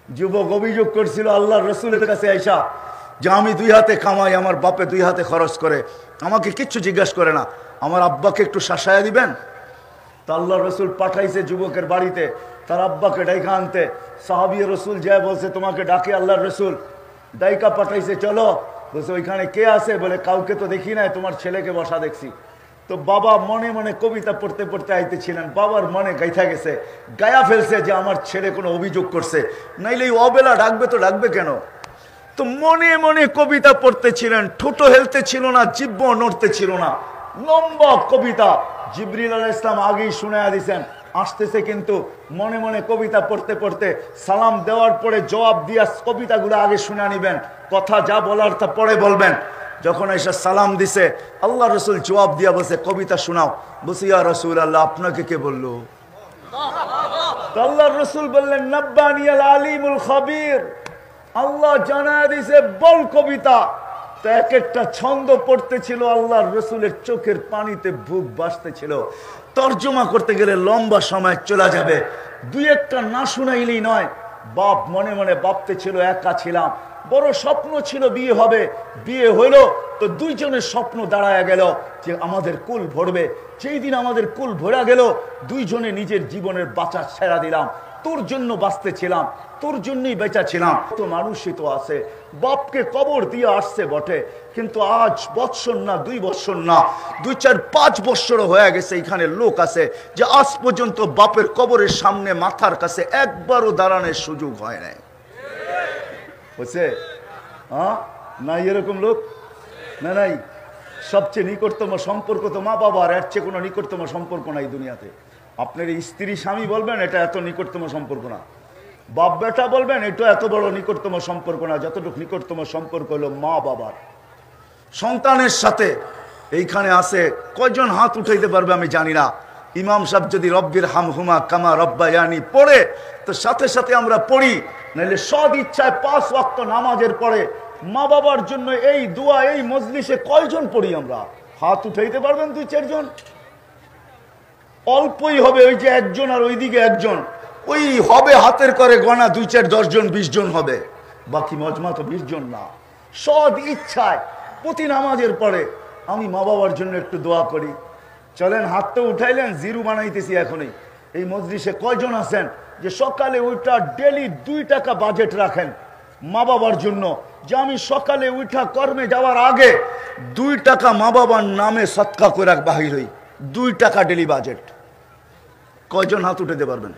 যুবক অভিযোগ করছিল আল্লাহর রসুলের কাছে আইসা যে আমি দুই হাতে কামাই, আমার বাপে দুই হাতে খরচ করে, আমাকে কিচ্ছু জিজ্ঞাসা করে না, আমার আব্বাকে একটু শাসায়া দিবেন। তো আল্লাহর রসুল পাঠাইছে যুবকের বাড়িতে তার আব্বাকে ডাইকা আনতে। সাহাবী রসুল যায় বলছে তোমাকে ডাকে আল্লাহর রসুল, ডাইকা পাঠাইছে চলো। বলছে ওইখানে কে আছে? বলে কাউকে তো দেখি নাই, তোমার ছেলেকে বসা দেখছি। তো বাবা মনে মনে কবিতা পড়তে পড়তে আইতেছিলেন, বাবার মনে গাইথা গেছে, গায়া ফেলছে যে আমার ছেলে কোনো অভিযোগ করছে, নাইলে এই অবেলা ডাকবে তো ডাকবে কেন। তো মনে মনে কবিতা পড়তেছিলেন, ঠোঁটো হেলতে ছিল না, জিহ্ব নড়তে ছিল না, লম্বা কবিতা। জিবরিল আলাইহিস সালাম আগেই শুনায়া দিয়েছেন আসতেছে, কিন্তু মনে মনে কবিতা পড়তে পড়তে সালাম দেওয়ার পরে জবাব দিয়া কবিতাগুলো আগে শুনে নিবেন, কথা যা বলার তা পরে বলবেন। যখন এসে সালাম দিছে আল্লাহ রসুল জবাব দিয়া বলছে কবিতা শোনাও। বলছে ইয়া রাসূল আল্লাহ, আপনাকে কে বললো? আল্লাহ রসুল বললেন নব্বানিয়াল আলিমুল খাবীর, আল্লাহ জানায়া দিছে বল কবিতা। তো এক একটা ছন্দ পড়তেছিল, আল্লাহর রসুলের চোখের পানিতে বুক ভাসতেছিল। তর্জমা করতে গেলে লম্বা সময় চলে যাবে, দুই একটা না শুনাইলেই নয়। বাপ মনে মনে ভাবতে ছিল একা ছিলাম, বড় স্বপ্ন ছিল বিয়ে হবে, বিয়ে হইল তো দুইজনের স্বপ্ন দাঁড়ায়া গেল যে আমাদের কুল ভরবে। যেই দিন আমাদের কুল ভরা গেল, দুইজনে নিজের জীবনের বাঁচা ছেড়া দিলাম। তোর জন্য বাঁচতে ছিলাম, তোর জন্যই বেঁচা ছিলাম। তো মানুষই তো আছে বাপকে কবর দিয়ে আসছে বটে, কিন্তু আজ বৎসর না, 2 বৎসর না, 2, 4, 5 বৎসরও হয়ে গেছে। এখানে লোক আছে যে আজ পর্যন্ত বাপের কবরের সামনে মাথার কাছে একবারও দাঁড়ানোর সুযোগ হয় নাই। বুঝছে? হ্যাঁ না, এরকম লোক না নাই। সবচেয়ে নিকটতম সম্পর্ক তো মা বাবার, এর চেয়ে কোনো নিকটতম সম্পর্ক নাই দুনিয়াতে। আপনার স্ত্রী স্বামী বলবেন এটা এত নিকটতম সম্পর্ক না, বাপ বেটা বলবেন এটা এত বড় নিকটতম সম্পর্ক না, যতটুকু নিকটতম সম্পর্ক হলো মা বাবার সন্তানের সাথে। এইখানে আছে কয়জন হাত উঠাইতে পারবে আমি জানি না। ইমাম সাহেব যদি রব্বির হামহুমা কামা রব্বায়ানি পড়ে তো সাথে সাথে আমরা পড়ি, নাহলে সদ ইচ্ছায় 5 ওয়াক্ত নামাজের পরে মা বাবার জন্য এই দোয়া এই মজলিসে কয়জন পড়ি আমরা? হাত উঠাইতে পারবেন 2-4 জন? অল্পই হবে, ওই যে একজন আর ওইদিকে একজন, ওই হবে হাতের করে গণা 2, 4, 10 জন 20 জন হবে, বাকি মজমা তো 20 জন না। সদ ইচ্ছায় প্রতি নামাজের পরে আমি মা বাবার জন্য একটু দোয়া করি। চলেন, হাত তো উঠাইলেন, জিরু বানাইতেছি এখনই। এই মজলিসে কয়জন আছেন যে সকালে উঠা ডেলি 2 টাকা বাজেট রাখেন মা বাবার জন্য, যে আমি সকালে উঠা কর্মে যাওয়ার আগে 2 টাকা মা বাবার নামে সৎকা করে বাহির হই? 2 টাকা ডেলি বাজেট। কয়জন হাত উঠাতে পারবেন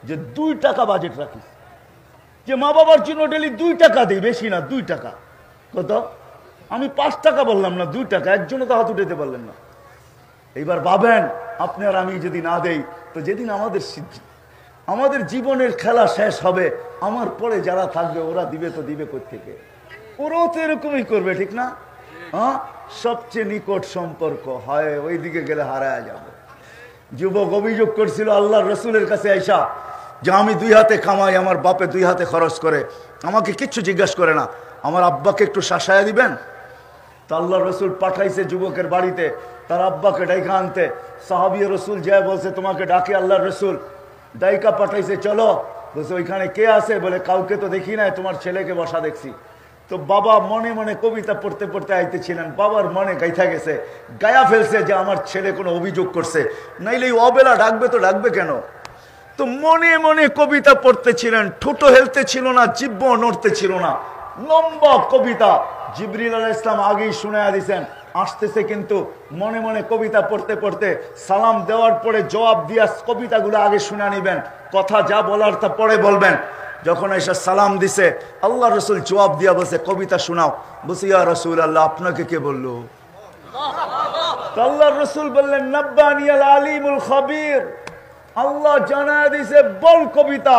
যে 2 টাকা বাজেট রাখি, যে মা বাবার জন্য ডেলি 2 টাকা দিই? বেশি না, 2 টাকা। কত? আমি 5 টাকা বললাম না, 2 টাকা। একজনও তো হাত উঠাতে পারলেন না। এইবার ভাবেন আপনি আর আমি যদি না দেই, তো যেদিন আমাদের জীবনের খেলা শেষ হবে, আমার পরে যারা থাকবে ওরা দিবে তো দিবে কোত্থেকে? ওরাও তো এরকমই করবে, ঠিক না? হ্যাঁ, সবচেয়ে নিকট সম্পর্ক হয় ওই দিকে গেলে হারায় যাবে। যুবক অভিযোগ করছিল আল্লাহর রসুলের কাছে আইসা যে আমি 2 হাতে কামাই, আমার বাপে 2 হাতে খরচ করে, আমাকে কিচ্ছু জিজ্ঞাসা করে না, আমার আব্বাকে একটু শাসায়া দিবেন। তো আল্লাহর রসুল পাঠাইছে যুবকের বাড়িতে তার আব্বাকে ডাইকা আনতে। সাহাবী রসুল যায় বলছে তোমাকে ডাকে আল্লাহর রসুল, ডাইকা পাঠাইছে চলো। বলছে ওইখানে কে আছে? বলে কাউকে তো দেখি নাই, তোমার ছেলেকে বসা দেখছি। তো বাবা মনে মনে কবিতা পড়তে পড়তে আইতেছিলেন, বাবার মনে গাইথা গেছে, গায়া ফেলছে যে আমার ছেলে কোনো অভিযোগ করছে, নাইলে এই অবেলা ডাকবে তো ডাকবে কেন। তো মনে মনে কবিতা পড়তেছিলেন, ঠোঁটো হেলতে ছিল না, জিহ্ব নড়তে ছিল না, লম্বা কবিতা। জিবরিল আলাইহিস সালাম আগেই শুনায়া দিয়েছেন আসতেছে, কিন্তু মনে মনে কবিতা পড়তে পড়তে সালাম দেওয়ার পরে জবাব দিয়া কবিতাগুলো আগে শুনে নিবেন, কথা যা বলার তা পরে বলবেন। যখন এসে সালাম দিছে আল্লাহ রসুল জবাব দিয়া বলছে কবিতা শোনাও। বলছে ইয়া রাসূল আল্লাহ, আপনাকে কে বললো? আল্লাহ রসুল বললেন নব্বানিয়াল আলিমুল খাবীর, আল্লাহ জানায়া দিছে বল কবিতা।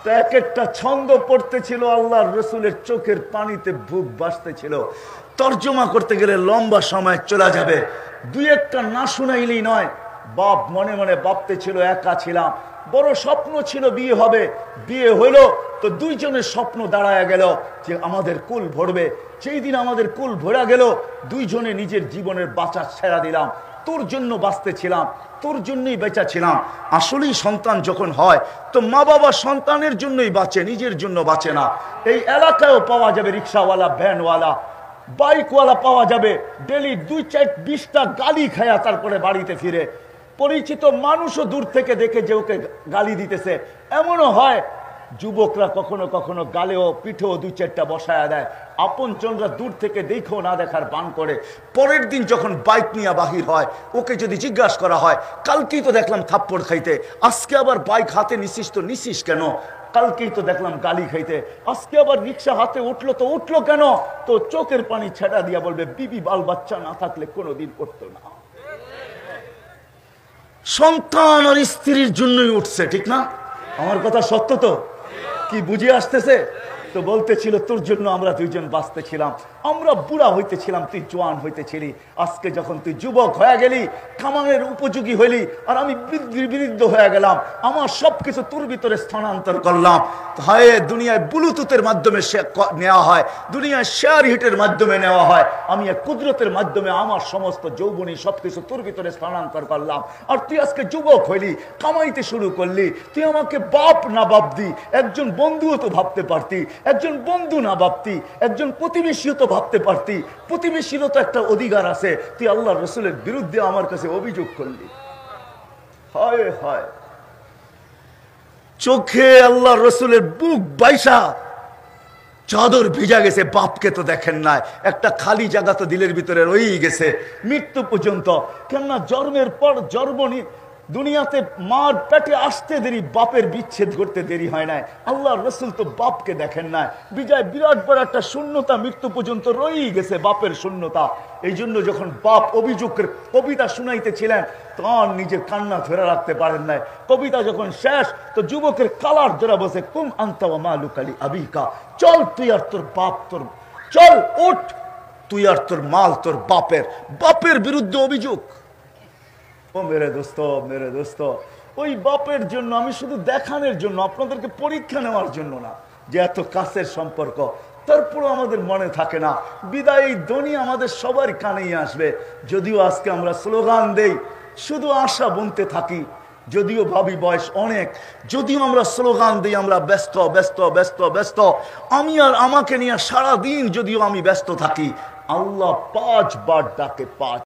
তো এক একটা ছন্দ পড়তেছিল, আল্লাহর রসুলের চোখের পানিতে বুক ভাসতেছিল। তর্জমা করতে গেলে লম্বা সময় চলে যাবে, দুই একটা না শুনাইলেই নয়। বাপ মনে মনে ভাবতে ছিল একা ছিলাম, বড় স্বপ্ন ছিল বিয়ে হবে, বিয়ে হইল তো দুইজনের স্বপ্ন দাঁড়ায়া গেল যে আমাদের কুল ভরবে। সেই দিন আমাদের কুল ভরা গেল, দুইজনে নিজের জীবনের বাঁচা ছেড়া দিলাম। তোর জন্য বাঁচতেছিলাম, তোর জন্যই বেঁচে ছিলাম। আসলেই সন্তান যখন হয় তো মা বাবা সন্তানের জন্যই বাঁচে, নিজের জন্য বাঁচে না। এই এলাকায়ও পাওয়া যাবে রিক্সাওয়ালা, ভ্যানওয়ালা, বাইকওয়ালা পাওয়া যাবে, ডেলি 2-4-20টা গালি খায়া তারপরে বাড়িতে ফিরে। পরিচিত মানুষও দূর থেকে দেখে যে ওকে গালি দিতেছে। এমনও হয় যুবকরা কখনো কখনো গালেও পিঠেও 2-4টা বসায়া দেয়, আপনজনরা দূর থেকে দেখেও না দেখার বান করে। পরের দিন যখন বাইক নিয়ে বাহির হয়, ওকে যদি জিজ্ঞাসা করা হয়, কালকেই তো দেখলাম থাপ্পড় খাইতে, আজকে আবার বাইক হাতে নিছিস, তো নিছিস কেন? কালকেই তো দেখলাম গালি খাইতে, আজকে আবার রিক্সা হাতে উঠলো, তো উঠলো কেন? তো চোখের পানি ছেড়া দিয়া বলবে, বিবি বাল বাচ্চা না থাকলে কোনোদিন উঠতো না। সন্তান আর স্ত্রীর জন্যই উঠছে, ঠিক না? আমার কথা সত্য তো? কি বুঝে আসতেছে? তো বলতেছিল তোর জন্য আমরা দুইজন বাঁচতেছিলাম, আমরা বুড়া হইতেছিলাম, তুই জোয়ান হইতেছিলি। আজকে যখন তুই যুবক হয়ে গেলি, কামানের উপযোগী হইলি, আর আমি বৃদ্ধ হয়ে গেলাম, আমার সবকিছু তোর ভিতরে স্থানান্তর করলাম। হয় দুনিয়ায় ব্লুটুথের মাধ্যমে নেওয়া হয়, দুনিয়ায় শেয়ার হিটের মাধ্যমে নেওয়া হয়, আমি এক কুদরতের মাধ্যমে আমার সমস্ত যৌবনী সবকিছু তোর ভিতরে স্থানান্তর করলাম। আর তুই আজকে যুবক হইলি, কামাইতে শুরু করলি, তুই আমাকে বাপ না ভাবতি, একজন বন্ধুও তো ভাবতে পারতি, একজন বন্ধু না ভাবতি, একজন প্রতিবেশীও তো ভাবতে পারতি। প্রতিবেশীরও তো একটা অধিকার আছে। তুই আল্লাহ রসুলের বিরুদ্ধে আমার কাছে অভিযোগ করলি। হয় হয়, চোখে আল্লাহ রসুলের বুক বাইসা চাদর ভিজা গেছে। বাপকে তো দেখেন নাই, একটা খালি জায়গা তো দিলের ভিতরে রয়েই গেছে মৃত্যু পর্যন্ত। কেননা জন্মের পর জন্মনি দুনিয়াতে মার পেটে আসতে দেরি, বাপের বিচ্ছেদ করতে দেরি হয় নাই। আল্লাহ রসুল তো বাপকে দেখেন নাই, বিজয় বিরাট বড় একটা শূন্যতা মৃত্যু পর্যন্ত রয়েই গেছে, বাপের শূন্যতা। এই জন্য যখন বাপ অভিযোগের কবিতা শুনাইতেছিলেন, তখন নিজের কান্না ধরে রাখতে পারেন নাই। কবিতা যখন শেষ, তো যুবকের কালার ধরে বসে, কুম আনতা ওয়া মালুকালি আবিকা, চল তুই আর তোর বাপ, তোর চল ওঠ, তুই আর তোর মাল তোর বাপের। বাপের বিরুদ্ধে অভিযোগ। ও মেরে দোস্ত, মেরে দোস্ত, ওই বাপের জন্য আমি শুধু দেখানোর জন্য, আপনাদেরকে পরীক্ষা নেওয়ার জন্য না, যে এত কাছের সম্পর্ক, তারপরও আমাদের মনে থাকে না। বিদায় এই দুনিয়া আমাদের সবার কানেই আসবে। যদিও আজকে আমরা স্লোগান দেই, শুধু আশা বুনতে থাকি, যদিও ভাবি বয়স অনেক, যদিও আমরা স্লোগান দিই, আমরা ব্যস্ত ব্যস্ত ব্যস্ত ব্যস্ত, আমি আর আমাকে নিয়ে সারাদিন যদিও আমি ব্যস্ত থাকি, আল্লাহ 5 বার ডাকে, 5